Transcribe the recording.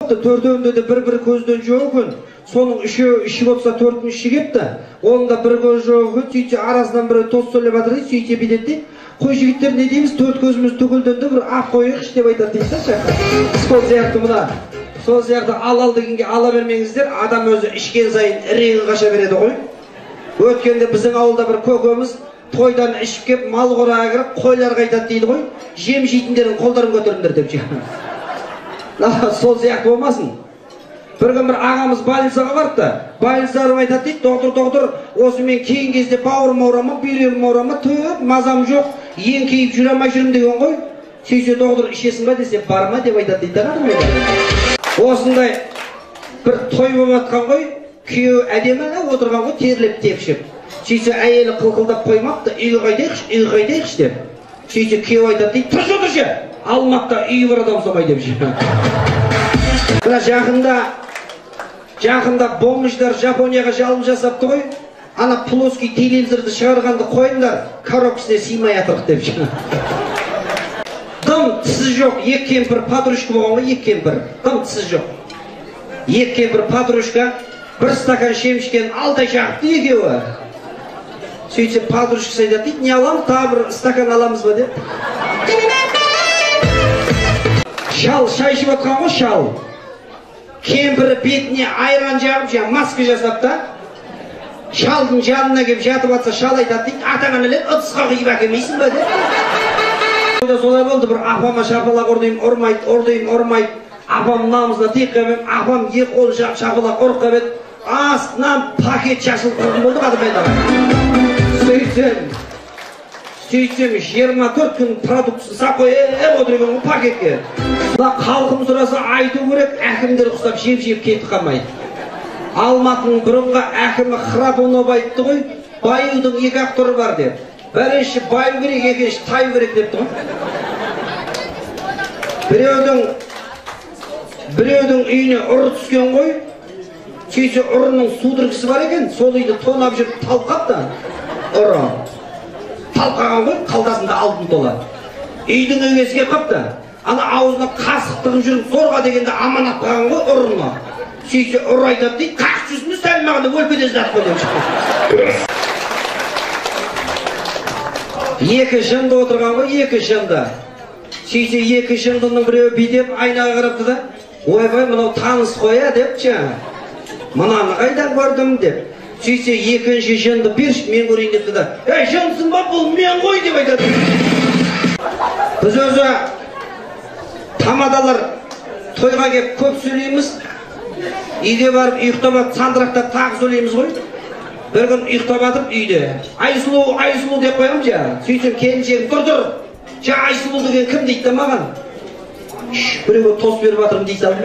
Төртөөнде de bir көздөн жоокун. Сонун үшөө иши болса төртүн иши кетти. Onun da bir көз жоогу, сөйтсе арасынан бирөө тос сөйлөп атыр, сөйтсе бидетти. Кой жигиттер не дейбиз? Төрт көзүмүз түгүлдөндө bir ап коюш деп айтат дейсиңчи. Сол сыяктуу мына. Сол сыяктуу ал дегенге ала бермеңиздер. Адам өзү ишкен сайын ириги каша береди ғой. Өткенде биздин авылда bir көкөмүз тойдан ишип кеп, мал корага кирип, койларга айтат дейди ғой. Жем жейтиндердин колдорун көтөрүңдер депчи. Сол сыяктуу болмасын. Bir gün bir ağamız больницаға барды да. Больницаға айтат дейт, доктор, осы мен кейин кезде бауырым ауырама, бүйрегим ауырама, төп мазам жоқ, ең кейіп жүре алмай жүрмін деген ғой. Сөйтсе доктор ішесің ба десе, барма деп айтат дейт да. Осындай bir той болып атқан ғой, күйеу әдемі отырған ғой, терлеп тепшіп. Сөйтсе әйелі қылқылдап қоймапты, үйге қайтайықшы деп. Сөйтсе күйеу айтат дейт, тұршы, Алматыда үйі бар адам солай деп жүр. Жақында бомждар Жапонияға жалым жасапты ғой. Ана плоский телевизорды шығарғанды қойыңдар, коробкасына сыймай атырық деп жүр. Дым тісі жоқ, екі кемпір подружка болған ғой, екі кемпір. Дым тісі жоқ. Екі кемпір подружка бір стакан шемішкен алдай жағыпты екеуі. Сөйтсе подружкасы айтады дейді, не аламыз, тағы бір стакан аламыз ба деп. Шал шай ішіп отқан ғой, шал. Кемпірі бетіне айран жағып, маска жасап та, шалдың жанына кеп жатып атса, шал айтады дейді, атаңа нелер ыдысқа құйып әкелмейсің ба деп. Солай болды, бір апама шапалақ ұрмайды. Апам намызына тек қабем, апам екі қолы шапалақ ұрып қабет, астынан пакет жасыл құрдым болды қадырбайдағы. Сөйтсем 24 күн продукциясын сақой отырген пакетке. Қалқым сұраса айту керек, әкімдер құстап жеп кетіп қалмайды. Алматының бұрынғы әкімі Храпунов айтты ғой, баюдың екі авторы бар деп. Бірінші баю керек, екінші таю керек депті ғой. Біреудің үйіне ұры түскен ғой, сөйтсе ұрының судырғысы бар екен, сол үйді тонап жүріп талқап та ұры. Талқаған ғой, қалтасында алтын тола. Үйдің өйесіге қапты. Ана аузына қасықтығын жүріп зорға дегенде аманат қаған ғой ұрына. Сөйтсе ұры айтады дейді, қақ жүзіміз сәлмағында өлпеде жат қой деп шықты. Екі жынды отырған ғой, екі жынды. Сөйтсе екі жындының біреуі бейдеп айнаға қарапты да, ойбай мынау таныс қоя деп жа. Мынаны қайдан көрдім деп. Сөйтсе екінші жынды берші мен көрейін депті да, жындысың ба бұл мен ғой деп айтады. Біз өзі тамадалар тойға кеп көп сөйлейміз, үйге барып ұйықтап сандырақтап тағы сөйлейміз ғой. Bir gün ұйықтап атып үйде, Айсұлу деп қоямын жа. Сөйтсем келіншегім тұр. Жа Айсұлу деген кім дейді маған? Біреуге тос беріп атырмын дейді салдым,